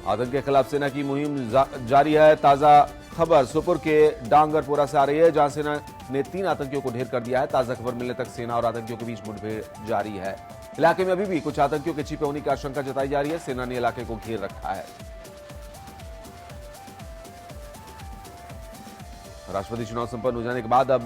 आतंक के खिलाफ सेना की मुहिम जारी है। ताजा खबर सुपुर के डांगरपोरा से आ रही है, जहां सेना ने 3 आतंकियों को ढेर कर दिया है। ताजा खबर मिलने तक सेना और आतंकियों के बीच मुठभेड़ जारी है। इलाके में अभी भी कुछ आतंकियों के छिपे होने की आशंका जताई जा रही है। सेना ने इलाके को घेर रखा है। राष्ट्रपति चुनाव संपन्न हो जाने के बाद अब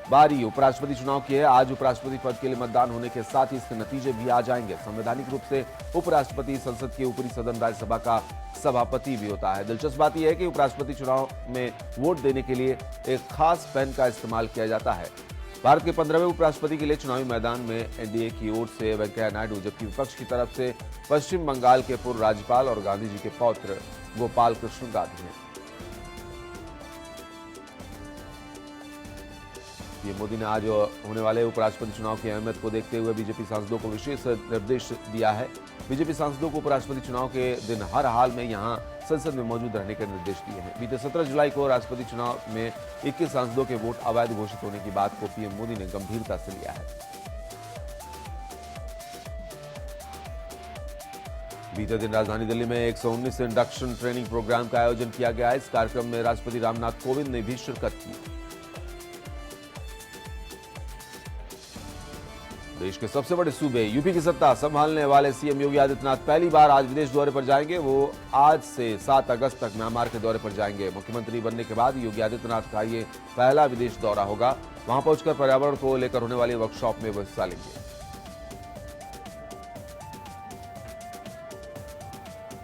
बारी उपराष्ट्रपति चुनाव की है। आज उपराष्ट्रपति पद के लिए मतदान होने के साथ ही इसके नतीजे भी आ जाएंगे। संवैधानिक रूप से उपराष्ट्रपति संसद के ऊपरी सदन राज्यसभा का सभापति भी होता है। दिलचस्प बात यह है कि उपराष्ट्रपति चुनाव में वोट देने के लिए एक खास पेन का इस्तेमाल किया जाता है। भारत के 15वें उपराष्ट्रपति के लिए चुनावी मैदान में एनडीए की ओर से वेंकैया नायडू, जबकि विपक्ष की तरफ से पश्चिम बंगाल के पूर्व राज्यपाल और गांधी जी के पौत्र गोपाल कृष्ण गांधी हैं। पीएम मोदी ने आज होने वाले उपराष्ट्रपति चुनाव की अहमियत को देखते हुए बीजेपी सांसदों को विशेष निर्देश दिया है। बीजेपी सांसदों को उपराष्ट्रपति चुनाव के दिन हर हाल में यहां संसद में मौजूद रहने के निर्देश दिए हैं। बीते 17 जुलाई को राष्ट्रपति चुनाव में 21 सांसदों के वोट अवैध घोषित होने की बात को पीएम मोदी ने गंभीरता से लिया है। बीते दिन राजधानी दिल्ली में 119 इंडक्शन ट्रेनिंग प्रोग्राम का आयोजन किया गया है। इस कार्यक्रम में राष्ट्रपति रामनाथ कोविंद ने भी शिरकत की। देश के सबसे बड़े सूबे यूपी की सत्ता संभालने वाले सीएम योगी आदित्यनाथ पहली बार आज विदेश दौरे पर जाएंगे। वो आज से 7 अगस्त तक म्यांमार के दौरे पर जाएंगे। मुख्यमंत्री बनने के बाद योगी आदित्यनाथ का ये पहला विदेश दौरा होगा। वहां पहुंचकर पर्यावरण को लेकर होने वाली वर्कशॉप में वो हिस्सा लेंगे।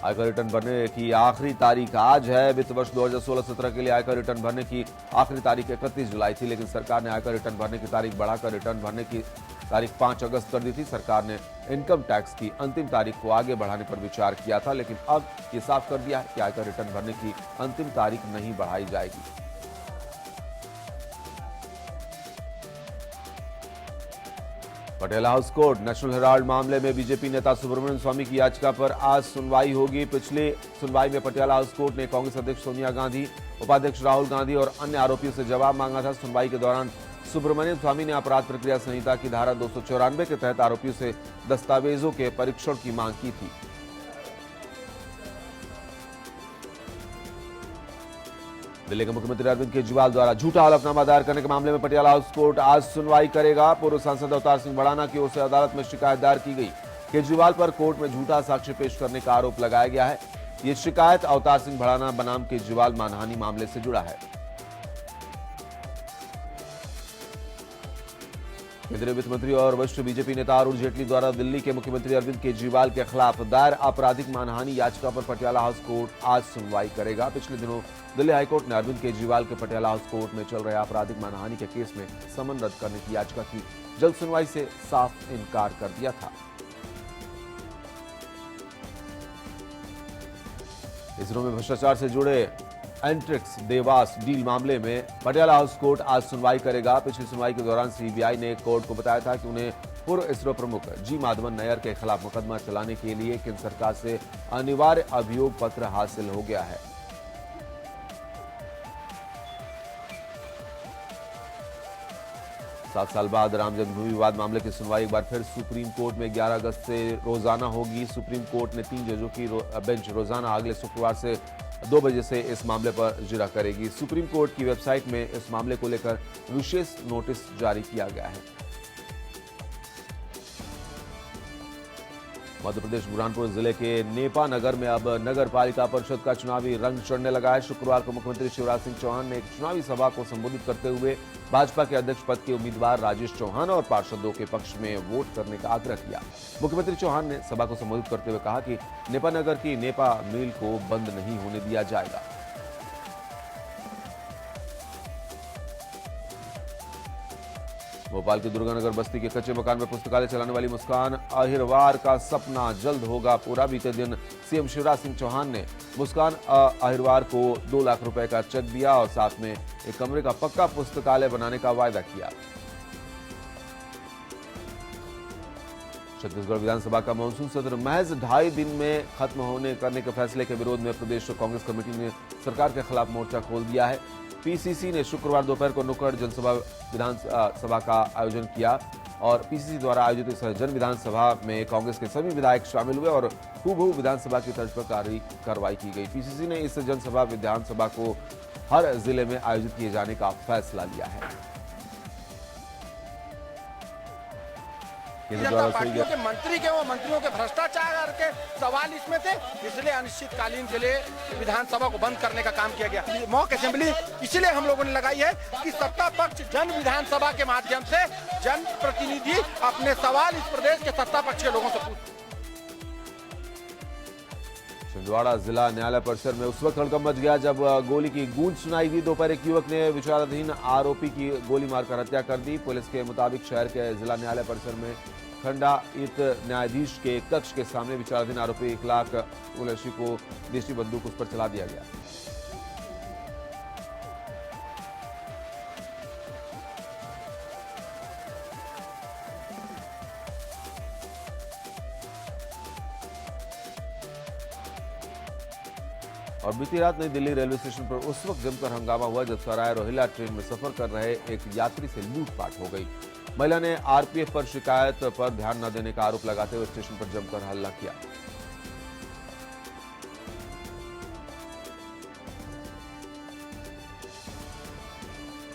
आयकर रिटर्न भरने की आखिरी तारीख आज है। वित्त वर्ष 2016-17 के लिए आयकर रिटर्न भरने की आखिरी तारीख 31 जुलाई थी, लेकिन सरकार ने आयकर रिटर्न भरने की तारीख बढ़ाकर रिटर्न भरने की तारीख 5 अगस्त कर दी थी। सरकार ने इनकम टैक्स की अंतिम तारीख को आगे बढ़ाने पर विचार किया था, लेकिन अब ये साफ कर दिया है कि आयकर रिटर्न भरने की अंतिम तारीख नहीं बढ़ाई जाएगी। Patiala house court national Herald मामले में बीजेपी नेता सुब्रमण्यम स्वामी की याचिका पर आज सुनवाई होगी। पिछली सुनवाई में पटियाला हाउस कोर्ट ने कांग्रेस अध्यक्ष सोनिया गांधी, उपाध्यक्ष राहुल गांधी और अन्य आरोपियों से जवाब मांगा था। सुनवाई के दौरान सुब्रमण्यम स्वामी ने अपराध प्रक्रिया संहिता की धारा 294 के तहत आरोपियों से दस्तावेजों के परीक्षण की मांग की थी। दिल्ली के मुख्यमंत्री अरविंद केजरीवाल द्वारा झूठा हलफनामा दायर करने के मामले में पटियाला हाउस कोर्ट आज सुनवाई करेगा। पूर्व सांसद अवतार सिंह भड़ाना की ओर से अदालत में शिकायत दायर की गई। केजरीवाल पर कोर्ट में झूठा साक्ष्य पेश करने का आरोप लगाया गया है। ये शिकायत अवतार सिंह भड़ाना बनाम केजरीवाल मानहानि मामले से जुड़ा है। केंद्रीय वित्त मंत्री और वरिष्ठ बीजेपी नेता अरुण जेटली द्वारा दिल्ली के मुख्यमंत्री अरविंद केजरीवाल के खिलाफ दायर आपराधिक मानहानि याचिका पर पटियाला हाउस कोर्ट आज सुनवाई करेगा। पिछले दिनों दिल्ली हाईकोर्ट ने अरविंद केजरीवाल के पटियाला हाउस कोर्ट में चल रहे आपराधिक मानहानि के केस में समन रद्द करने की याचिका की जल्द सुनवाई से साफ इनकार कर दिया था। इसरो में भ्रष्टाचार से जुड़े एंट्रिक्स देवास डील मामले में पटियाला हाउस कोर्ट आज सुनवाई करेगा। पिछली सुनवाई के दौरान सीबीआई ने कोर्ट को बताया था कि उन्हें पूर्व इसरो प्रमुख जी माधवन नायर के खिलाफ मुकदमा चलाने के लिए केंद्र सरकार से अनिवार्य अभियोग पत्र हासिल हो गया है। सात साल बाद राम जन्मभूमि विवाद मामले की सुनवाई एक बार फिर सुप्रीम कोर्ट में 11 अगस्त से रोजाना होगी। सुप्रीम कोर्ट ने 3 जजों की बेंच रोजाना अगले शुक्रवार से 2 बजे से इस मामले पर जिरा करेगी। सुप्रीम कोर्ट की वेबसाइट में इस मामले को लेकर विशेष नोटिस जारी किया गया है। मध्य प्रदेश बुरहानपुर जिले के नेपा नगर में अब नगर पालिका परिषद का चुनावी रंग चढ़ने लगा है। शुक्रवार को मुख्यमंत्री शिवराज सिंह चौहान ने एक चुनावी सभा को संबोधित करते हुए भाजपा के अध्यक्ष पद के उम्मीदवार राजेश चौहान और पार्षदों के पक्ष में वोट करने का आग्रह किया। मुख्यमंत्री चौहान ने सभा को संबोधित करते हुए कहा कि नेपा नगर की नेपा मिल को बंद नहीं होने दिया जाएगा। भोपाल के दुर्गानगर बस्ती के कच्चे मकान में पुस्तकालय चलाने वाली मुस्कान अहिरवार का सपना जल्द होगा पूरा। बीते दिन सीएम शिवराज सिंह चौहान ने मुस्कान अहिरवार को 2 लाख रुपए का चेक दिया और साथ में एक कमरे का पक्का पुस्तकालय बनाने का वायदा किया। छत्तीसगढ़ विधानसभा का मानसून सत्र महज 2.5 दिन में खत्म करने के फैसले के विरोध में प्रदेश कांग्रेस कमेटी ने सरकार के खिलाफ मोर्चा खोल दिया है। पीसीसी ने शुक्रवार दोपहर को नुक्कड़ जनसभा विधानसभा का आयोजन किया। और पीसीसी द्वारा आयोजित इस जन विधानसभा में कांग्रेस के सभी विधायक शामिल हुए और हूबहू विधानसभा की तर्ज पर कार्रवाई की गई। पीसीसी ने इस जनसभा विधानसभा को हर जिले में आयोजित किए जाने का फैसला लिया है। जनता पार्टियों के मंत्री के वो मंत्रियों के भ्रष्टाचार के सवाल इसमें थे, इसलिए अनिश्चितकालीन के लिए विधानसभा को बंद करने का काम किया गया। मॉक असेंबली इसलिए हम लोगों ने लगाई है कि सत्ता पक्ष जन विधानसभा के माध्यम से जन प्रतिनिधि अपने सवाल इस प्रदेश के सत्ता पक्ष के लोगों से पूछ। छिंदवाड़ा जिला न्यायालय परिसर में उस वक्त हड़कंप मच गया जब गोली की गूंज सुनाई दी। दोपहर एक युवक ने विचाराधीन आरोपी की गोली मारकर हत्या कर दी। पुलिस के मुताबिक शहर के जिला न्यायालय परिसर में खंडायत न्यायाधीश के कक्ष के सामने विचाराधीन आरोपी इखलाक कुरैशी को देशी बंदूक उस पर चला दिया गया। और बीती रात नई दिल्ली रेलवे स्टेशन पर उस वक्त जमकर हंगामा हुआ जब सराय रोहिल्ला ट्रेन में सफर कर रहे एक यात्री से लूटपाट हो गई। महिला ने आरपीएफ पर शिकायत पर ध्यान न देने का आरोप लगाते हुए स्टेशन पर जमकर हल्ला किया।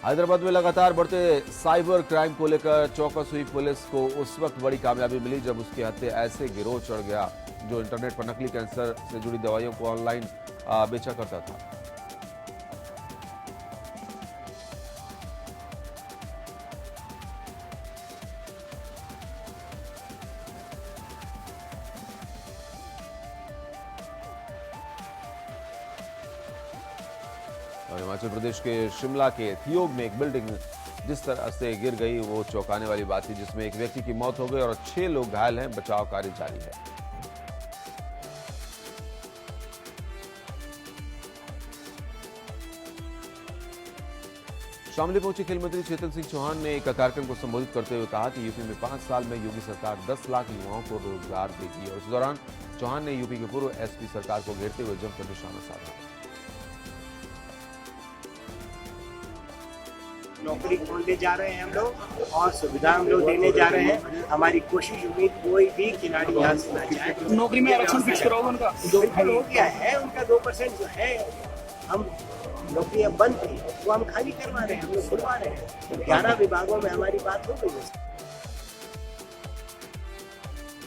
हैदराबाद में लगातार बढ़ते साइबर क्राइम को लेकर चौकस हुई पुलिस को उस वक्त बड़ी कामयाबी मिली जब उसके हत्थे ऐसे गिरोह चढ़ गया जो इंटरनेट पर नकली कैंसर से जुड़ी दवाइयों को ऑनलाइन बेचा करता था। और हिमाचल प्रदेश के शिमला के थियोग में एक बिल्डिंग जिस तरह से गिर गई वो चौंकाने वाली बात थी, जिसमें एक व्यक्ति की मौत हो गई और 6 लोग घायल हैं। बचाव कार्य जारी है। शामली पहुंचे खेल मंत्री चेतन सिंह चौहान ने एक कार्यक्रम को संबोधित करते हुए कहा कि यूपी में 5 साल में योगी सरकार 10 लाख युवाओं को रोजगार देगी। और इस दौरान चौहान ने यूपी के पूर्व एसपी सरकार को घेरते हुए जमकर निशाना साधा। नौकरी खोलने जा रहे हैं हम लोग और सुविधा हम लोग देने जा रहे हैं। हमारी कोशिश उम्मीद कोई भी खिलाड़ी यहाँ से ना जाए। नौकरी में आरक्षण फिक्स कराओगे उनका? हो गया है उनका 2% जो है, हम नौकरियां बंद थी वो हम खाली करवा रहे हैं, हम लोग खुलवा रहे हैं। 11 विभागों में हमारी बात हो गई है।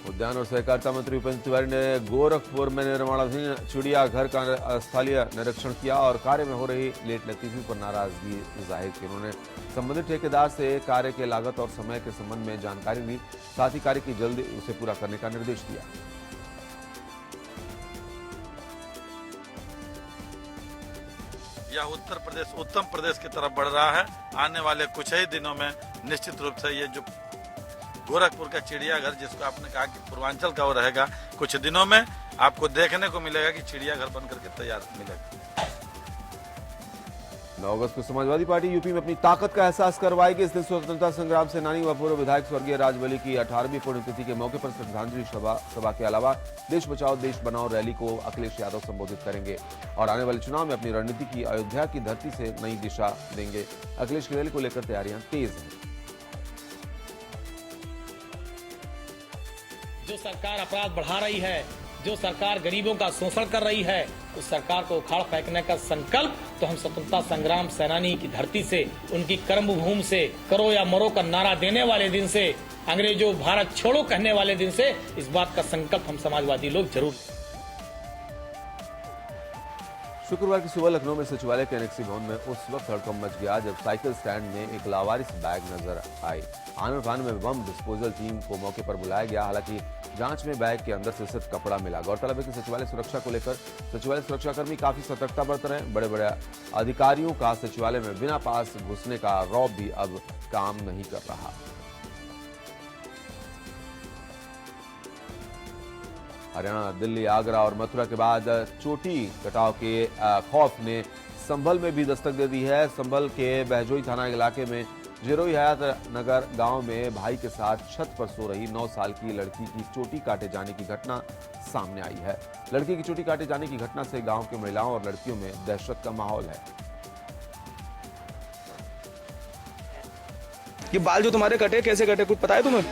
उद्यान और सहकारिता मंत्री उपेंद्र तिवारी ने गोरखपुर में निर्माणाधीन चिड़ियाघर का स्थलीय निरीक्षण किया और कार्य में हो रही लेट लतीफी पर नाराजगी जाहिर की। उन्होंने संबंधित ठेकेदार से कार्य के लागत और समय के संबंध में जानकारी ली, साथ ही कार्य की जल्दी उसे पूरा करने का निर्देश दिया। यह उत्तर प्रदेश उत्तम प्रदेश की तरफ बढ़ रहा है। आने वाले कुछ ही दिनों में निश्चित रूप से ये जो गोरखपुर का चिड़ियाघर, जिसको आपने कहा कि पूर्वांचल का वो रहेगा, कुछ दिनों में आपको देखने को मिलेगा कि चिड़ियाघर बनकर के तैयार मिलेगा। 9 अगस्त को समाजवादी पार्टी यूपी में अपनी ताकत का एहसास करवाएगी। इस दिन स्वतंत्रता संग्राम सेनानी व पूर्व विधायक स्वर्गीय राजबली की 18वीं पुण्यतिथि के मौके पर श्रद्धांजलि सभा के अलावा देश बचाओ देश बनाओ रैली को अखिलेश यादव संबोधित करेंगे और आने वाले चुनाव में अपनी रणनीति की अयोध्या की धरती से नई दिशा देंगे। अखिलेश की रैली को लेकर तैयारियां तेज हैं। जो सरकार अपराध बढ़ा रही है, जो सरकार गरीबों का शोषण कर रही है, उस सरकार को उखाड़ फेंकने का संकल्प तो हम स्वतंत्रता संग्राम सेनानी की धरती से, उनकी कर्मभूमि से, करो या मरो का नारा देने वाले दिन से, अंग्रेजों भारत छोड़ो कहने वाले दिन से इस बात का संकल्प हम समाजवादी लोग जरूर। शुक्रवार की सुबह लखनऊ में सचिवालय के एनेक्सी भवन में उस वक्त हड़कंप मच गया जब साइकिल स्टैंड में एक लावारिस बैग नजर आई। आनन फानन में बम डिस्पोजल टीम को मौके पर बुलाया गया। हालांकि जांच में बैग के अंदर से सिर्फ कपड़ा मिला। गौरतलब है कि सचिवालय सुरक्षा को लेकर सचिवालय सुरक्षाकर्मी काफी सतर्कता बरत रहे हैं। बड़े बड़े अधिकारियों का सचिवालय में बिना पास घुसने का रौब भी अब काम नहीं कर रहा। हरियाणा, दिल्ली, आगरा और मथुरा के बाद चोटी कटाव के खौफ ने संभल में भी दस्तक दे दी है। संभल के बहजोई थाना इलाके में जिरोई हयात नगर गांव में भाई के साथ छत पर सो रही 9 साल की लड़की की चोटी काटे जाने की घटना सामने आई है। लड़की की चोटी काटे जाने की घटना से गांव की महिलाओं और लड़कियों में दहशत का माहौल है। ये बाल जो तुम्हारे कटे कैसे कटे कुछ पता है तुम्हें?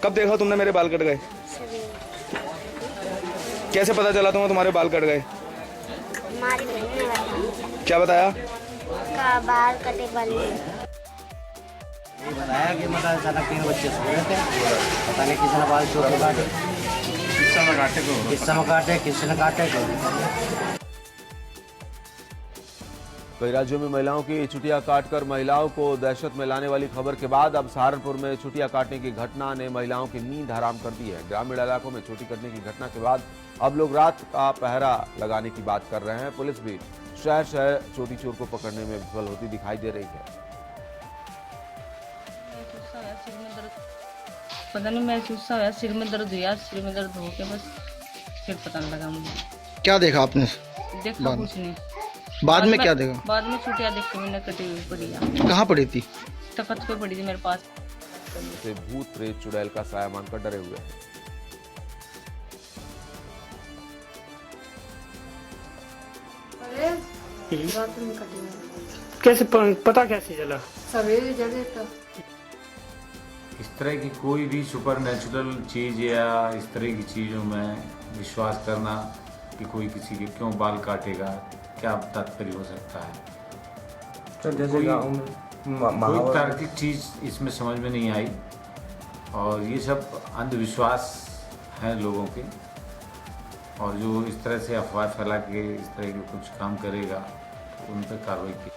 कब देखा तुमने मेरे बाल कट गए? कैसे पता चला तुम्हारे बाल कट गए? हमारी बहन ने बताया क्या बताया? का बाल कटे वाले ये बताया कि मतलब अचानक 3 बच्चे सो रहे थे, पता नहीं किसने बाल चोर के काटे, किसने काटे। कई राज्यों में महिलाओं की चुटिया काटकर महिलाओं को दहशत में लाने वाली खबर के बाद अब सहारनपुर में चुटिया काटने की घटना ने महिलाओं की नींद हराम कर दी है। ग्रामीण इलाकों में चोटी कटने की घटना के बाद अब लोग रात का पहरा लगाने की बात कर रहे हैं। पुलिस भी शहर शहर चोटी चोर को पकड़ने में विफल होती दिखाई दे रही है। पता नहीं महसूस हुआ, सिर में दर्द हुआ, सिर में दर्द हो के बस फिर पता नहीं लगा मुझे। क्या देखा आपने? देखा कुछ नहीं। बाद में क्या देखा? बाद में छुट्टियां देख के मैंने कटी हुई पड़ी है। कहाँ पड़ी थी? तख्त पे पड़ी थी मेरे पास। से भूत प्रेत चुड़ैल का साया मानकर डरे हुए हैं। कैसे पता कैसे चला? सवेरे जगह तो इस तरह की कोई भी सुपर नेचुरल चीज़ या इस तरह की चीज़ों में विश्वास करना कि कोई किसी के क्यों बाल काटेगा, क्या तात्पर्य हो सकता है? तो जैसे गाँव में कोई तार्किक चीज़ इसमें समझ में नहीं आई और ये सब अंधविश्वास हैं लोगों के, और जो इस तरह से अफवाह फैला के इस तरह के कुछ काम करेगा तो उन पर कार्रवाई की।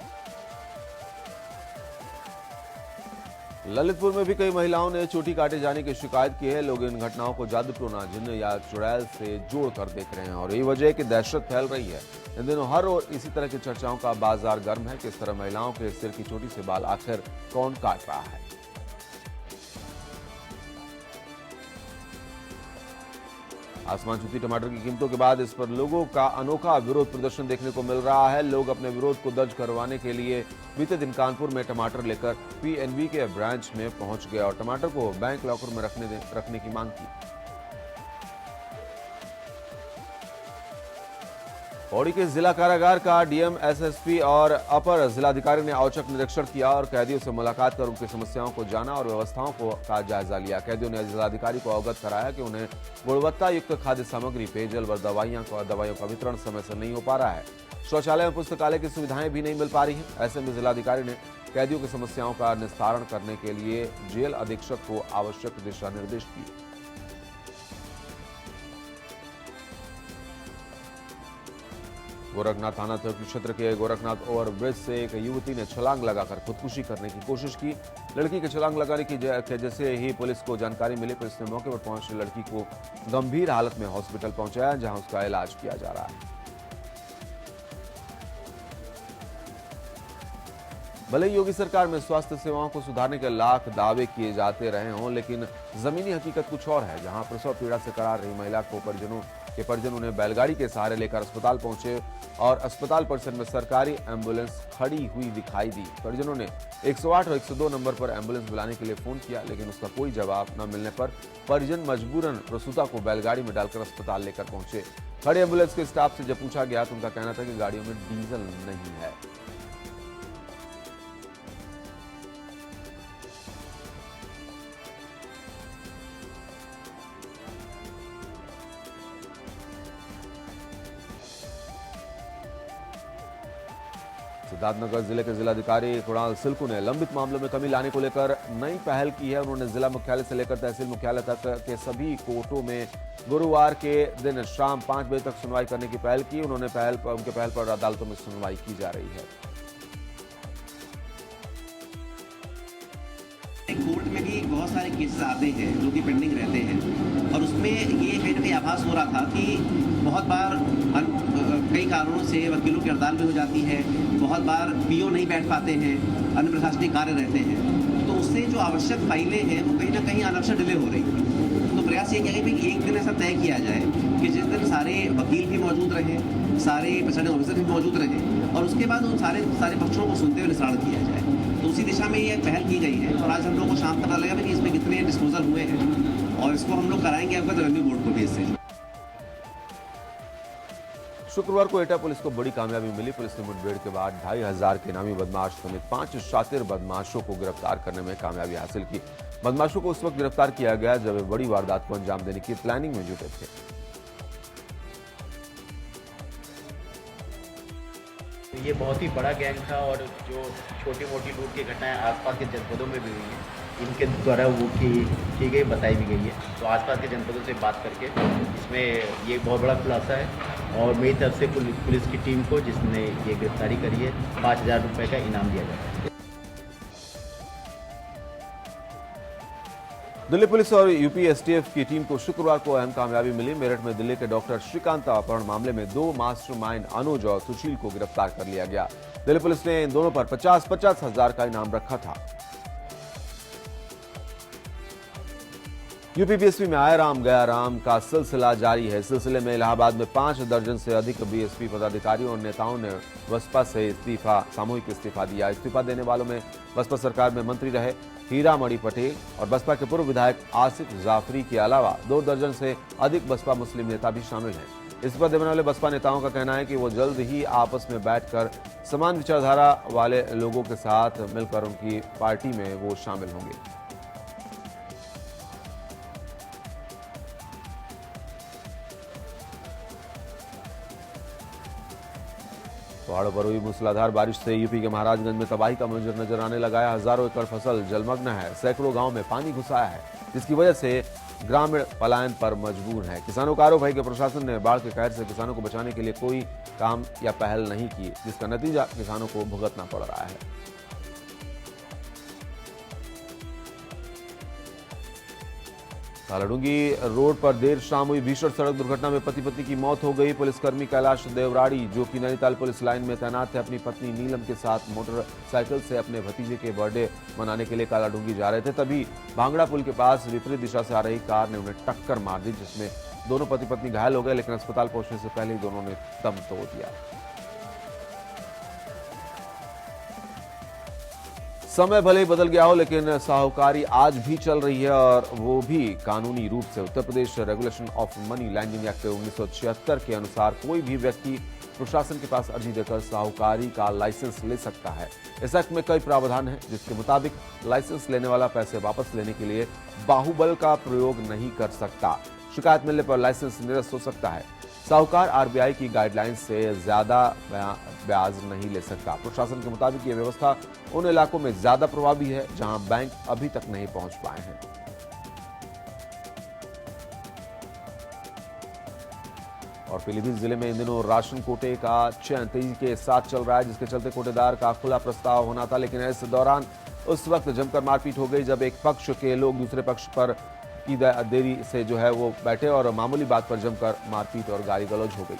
ललितपुर में भी कई महिलाओं ने चोटी काटे जाने की शिकायत की है। लोग इन घटनाओं को जादू टोना, जिन्न या चुड़ैल से जोड़कर देख रहे हैं और यही वजह है कि दहशत फैल रही है। इन दिनों हर ओर इसी तरह की चर्चाओं का बाजार गर्म है कि इस तरह महिलाओं के सिर की चोटी से बाल आखिर कौन काट रहा है। आसमान छूती टमाटर की कीमतों के बाद इस पर लोगों का अनोखा विरोध प्रदर्शन देखने को मिल रहा है। लोग अपने विरोध को दर्ज करवाने के लिए बीते दिन कानपुर में टमाटर लेकर पीएनबी के ब्रांच में पहुंच गए और टमाटर को बैंक लॉकर में रखने की मांग की। पौड़ी के जिला कारागार का डीएम, एसएसपी और अपर जिलाधिकारी ने औचक निरीक्षण किया और कैदियों से मुलाकात कर उनकी समस्याओं को जाना और व्यवस्थाओं का जायजा लिया। कैदियों ने जिलाधिकारी को अवगत कराया कि उन्हें गुणवत्ता युक्त खाद्य सामग्री, पेयजल व दवाइयों का वितरण समय से नहीं हो पा रहा है। शौचालय और पुस्तकालय की सुविधाएं भी नहीं मिल पा रही है। ऐसे में जिलाधिकारी ने कैदियों की समस्याओं का निस्तारण करने के लिए जेल अधीक्षक को आवश्यक दिशा निर्देश दिए। गोरखनाथ थाना क्षेत्र के गोरखनाथ ओवरब्रिज से एक युवती ने छलांग लगाकर खुदकुशी करने की कोशिश की। लड़की के छलांग लगाने की जैसे ही पुलिस को जानकारी मिली, पुलिस ने मौके पर पहुंच लड़की को गंभीर हालत में हॉस्पिटल पहुंचाया, जहां उसका इलाज किया जा रहा है। भले ही योगी सरकार में स्वास्थ्य सेवाओं को सुधारने के लाख दावे किए जाते रहे हों, लेकिन जमीनी हकीकत कुछ और है। जहां प्रसव पीड़ा से करार रही महिला को परिजन उन्हें बैलगाड़ी के सहारे लेकर अस्पताल पहुंचे और अस्पताल परिसर में सरकारी एम्बुलेंस खड़ी हुई दिखाई दी। परिजनों ने 108 और 102 नंबर पर एम्बुलेंस बुलाने के लिए फोन किया, लेकिन उसका कोई जवाब न मिलने पर परिजन मजबूरन प्रसूता को बैलगाड़ी में डालकर अस्पताल लेकर पहुंचे। खड़ी एम्बुलेंस के स्टाफ से जब पूछा गया तो उनका कहना था कि गाड़ियों में डीजल नहीं है। सिद्धार्थनगर जिले के जिलाधिकारी कुणाल सिल्कू ने लंबित मामलों में कमी लाने को लेकर नई पहल की है। उन्होंने जिला मुख्यालय से लेकर तहसील मुख्यालय तक के सभी कोर्टों में गुरुवार के दिन शाम 5 बजे तक सुनवाई करने की पहल की। उनके पहल पर अदालतों में सुनवाई की जा रही है। कोर्ट में भी बहुत सारे केसेस आते हैं जो कि पेंडिंग रहते हैं और उसमें ये कहीं ना कहीं आभास हो रहा था कि बहुत बार कई कारणों से वकीलों की हड़ताल भी हो जाती है, बहुत बार पीओ नहीं बैठ पाते हैं, अन्य प्रशासनिक कार्य रहते हैं, तो उससे जो आवश्यक फाइलें हैं वो कहीं ना कहीं अनावश्यक डिले हो रही है। तो प्रयास ये किया कि एक दिन ऐसा तय किया जाए कि जिस दिन सारे वकील भी मौजूद रहे, सारे प्रिसाइडिंग ऑफिसर भी मौजूद रहे और उसके बाद उन सारे पक्षों को सुनते हुए निस्तारण किया जाए। तो उसी दिशा में ये पहल की गई है और आज हम लोग को शाम तक पता लगेगा कि इसमें कितने डिस्पोजल हुए हैं और इसको हम लोग कराएंगे आपका रेवेन्यू बोर्ड को भी इससे। शुक्रवार को एटा पुलिस को बड़ी कामयाबी मिली। पुलिस ने मुठभेड़ के बाद 2500 के इनामी बदमाश समेत 5 शातिर बदमाशों को गिरफ्तार करने में कामयाबी हासिल की। बदमाशों को उस वक्त गिरफ्तार किया गया जब वे बड़ी वारदात को अंजाम देने की प्लानिंग में जुटे थे। ये बहुत ही बड़ा गैंग था और जो छोटी मोटी लूट की घटनाएं आसपास के जनपदों में भी हुई हैं, इनके द्वारा वो की गई बताई भी गई है। तो आसपास के जनपदों से बात करके इसमें ये बहुत बड़ा खुलासा है और मेरी तरफ से पुलिस की टीम को जिसने ये गिरफ्तारी करी है 5000 रुपये का इनाम दिया जाएगा। दिल्ली पुलिस और यूपी एसटीएफ की टीम को शुक्रवार को अहम कामयाबी मिली। मेरठ में दिल्ली के डॉक्टर श्रीकांत अपहरण मामले में 2 मास्टरमाइंड अनुज और सुशील को गिरफ्तार कर लिया गया। दिल्ली पुलिस ने इन दोनों पर 50-50 हजार का इनाम रखा था। यूपी बीएसपी में आए राम गया राम का सिलसिला जारी है। सिलसिले में इलाहाबाद में 5 दर्जन से अधिक बीएसपी पदाधिकारियों और नेताओं ने बसपा से सामूहिक इस्तीफा दिया। इस्तीफा देने वालों में बसपा सरकार में मंत्री रहे हीरामणि पटेल और बसपा के पूर्व विधायक आसिफ जाफरी के अलावा 2 दर्जन से अधिक बसपा मुस्लिम नेता भी शामिल हैं। इस्तीफा देने वाले बसपा नेताओं का कहना है कि वो जल्द ही आपस में बैठकर समान विचारधारा वाले लोगों के साथ मिलकर उनकी पार्टी में वो शामिल होंगे। पहाड़ों पर हुई मूसलाधार बारिश से यूपी के महाराजगंज में तबाही का मंजर नजर आने लगा है। हजारों एकड़ फसल जलमग्न है। सैकड़ों गांव में पानी घुस आया है, जिसकी वजह से ग्रामीण पलायन पर मजबूर हैं। किसानों का आरोप है कि प्रशासन ने बाढ़ के कहर से किसानों को बचाने के लिए कोई काम या पहल नहीं की, जिसका नतीजा किसानों को भुगतना पड़ रहा है। कालाडूंगी रोड पर देर शाम हुई भीषण सड़क दुर्घटना में पति पत्नी की मौत हो गई। पुलिसकर्मी कैलाश देवराड़ी, जो कि नैनीताल पुलिस लाइन में तैनात थे, अपनी पत्नी नीलम के साथ मोटरसाइकिल से अपने भतीजे के बर्थडे मनाने के लिए कालाडूंगी जा रहे थे। तभी भांगड़ा पुल के पास विपरीत दिशा से आ रही कार ने उन्हें टक्कर मार दी, जिसमें दोनों पति पत्नी घायल हो गए, लेकिन अस्पताल पहुंचने से पहले ही दोनों ने दम तोड़ दिया। समय भले ही बदल गया हो, लेकिन साहूकारी आज भी चल रही है और वो भी कानूनी रूप से। Uttar Pradesh regulation of money lending act 1976 के अनुसार कोई भी व्यक्ति प्रशासन के पास अर्जी देकर साहूकारी का लाइसेंस ले सकता है। इस एक्ट में कई प्रावधान हैं, जिसके मुताबिक लाइसेंस लेने वाला पैसे वापस लेने के लिए बाहुबल का प्रयोग नहीं कर सकता। शिकायत मिलने पर लाइसेंस निरस्त हो सकता है। साहूकार आरबीआई की गाइडलाइंस से ज्यादा ब्याज नहीं ले सकता। प्रशासन के मुताबिक ये व्यवस्था उन इलाकों में ज्यादा प्रभावी है जहां बैंक अभी तक नहीं पहुंच पाए हैं। और पीलीभीत जिले में इन दिनों राशन कोटे का चयन तेजी के साथ चल रहा है, जिसके चलते कोटेदार का खुला प्रस्ताव होना था, लेकिन इस दौरान उस वक्त जमकर मारपीट हो गई जब एक पक्ष के लोग दूसरे पक्ष पर की देरी से जो है वो बैठे और मामूली बात पर जमकर मारपीट और गाली गलौज हो गई।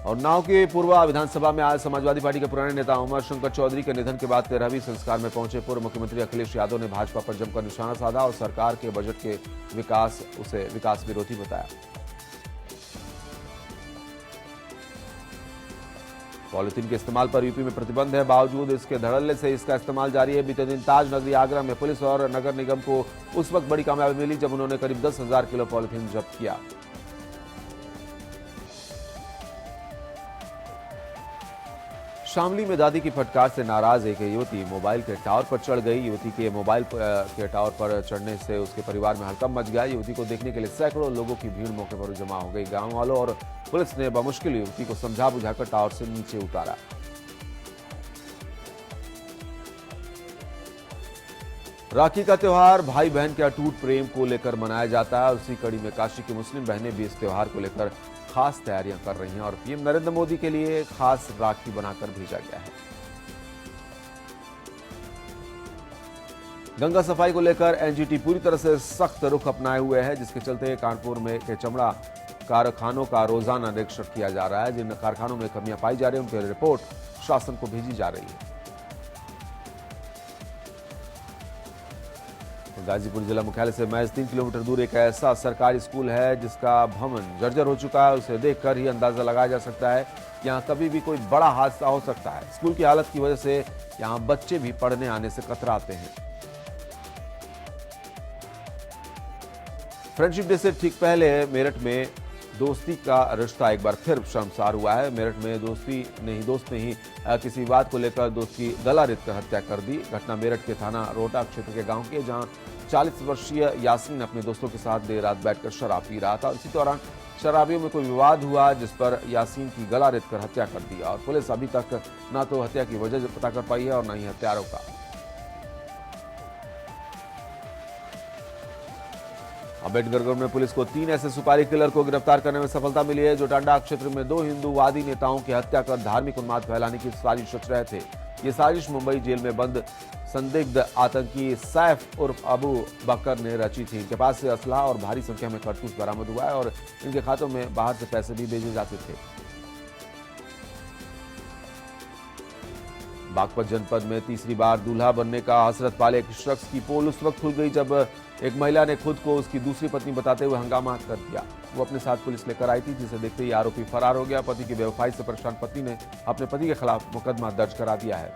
और नाव के पूर्वा विधानसभा में आज समाजवादी पार्टी के पुराने नेता उमा शंकर चौधरी के निधन के बाद 13वीं संस्कार में पहुंचे पूर्व मुख्यमंत्री अखिलेश यादव ने भाजपा पर जमकर निशाना साधा और सरकार के बजट के विकास विरोधी बताया। पॉलिथीन के इस्तेमाल पर यूपी में प्रतिबंध है, बावजूद इसके धड़ल्ले से इसका इस्तेमाल जारी है। बीते दिन ताज नगरी आगरा में पुलिस और नगर निगम को उस वक्त बड़ी कामयाबी मिली जब उन्होंने करीब 10,000 किलो पॉलिथीन जब्त किया। शामली में दादी की फटकार से नाराज एक युवती मोबाइल के टावर पर चढ़ गई। युवती के मोबाइल के टावर पर चढ़ने से उसके परिवार में हड़कंप मच गया। युवती को देखने के लिए सैकड़ों लोगों की भीड़ मौके पर जमा हो गई। गांव वालों और पुलिस ने बमुश्किल युवती को समझा बुझाकर टावर से नीचे उतारा। राखी का त्योहार भाई बहन के अटूट प्रेम को लेकर मनाया जाता है। उसी कड़ी में काशी की मुस्लिम बहनें भी इस त्योहार को लेकर खास तैयारियां कर रही हैं और पीएम नरेंद्र मोदी के लिए खास राखी बनाकर भेजा गया है। गंगा सफाई को लेकर एनजीटी पूरी तरह से सख्त रुख अपनाए हुए है, जिसके चलते कानपुर में के चमड़ा कारखानों का रोजाना निरीक्षण किया जा रहा है। जिन कारखानों में कमियां पाई जा रही हैं उनकी रिपोर्ट शासन को भेजी जा रही है। गाजीपुर जिला मुख्यालय से महज 3 किलोमीटर दूर एक ऐसा सरकारी स्कूल है जिसका भवन जर्जर हो चुका है। उसे देखकर ही अंदाजा लगाया जा सकता है यहां कभी भी कोई बड़ा हादसा हो सकता है। स्कूल की हालत की वजह से यहां बच्चे भी पढ़ने आने से कतराते हैं। फ्रेंडशिप डे से ठीक पहले मेरठ में दोस्ती का रिश्ता एक बार फिर शर्मसार हुआ है। मेरठ में दोस्त ने ही किसी बात को लेकर दोस्त की गला रेत कर हत्या कर दी। घटना मेरठ के थाना रोहटा क्षेत्र के गांव की है, जहां 40 वर्षीय यासीन अपने दोस्तों के साथ देर रात बैठकर शराब पी रहा था। इसी दौरान शराबियों में कोई विवाद हुआ, जिस पर यासीन की गला रेत कर हत्या कर दी। और पुलिस अभी तक न तो हत्या की वजह पता कर पाई है और न ही हत्यारों का। अम्बेडकरगढ़ में पुलिस को 3 ऐसे सुपारी किलर को गिरफ्तार करने में सफलता मिली है, जो टांडा क्षेत्र में 2 हिंदूवादी नेताओं की हत्या कर धार्मिक उन्माद फैलाने की साजिश रच रहे थे। ये साजिश मुंबई जेल में बंद संदिग्ध आतंकी सैफ उर्फ अबू बकर ने रची थी। इनके पास से असला और भारी संख्या में कारतूस बरामद हुआ है और इनके खातों में बाहर से पैसे भी भेजे जाते थे। बागपत जनपद में तीसरी बार दूल्हा बनने का हसरत पाले एक शख्स की पोल उस वक्त खुल गई जब एक महिला ने खुद को उसकी दूसरी पत्नी बताते हुए हंगामा कर दिया। वो अपने साथ पुलिस लेकर आई थी, जिसे देखते ही आरोपी फरार हो गया। पति की बेवफाई से परेशान पत्नी ने अपने पति के खिलाफ मुकदमा दर्ज करा दिया है।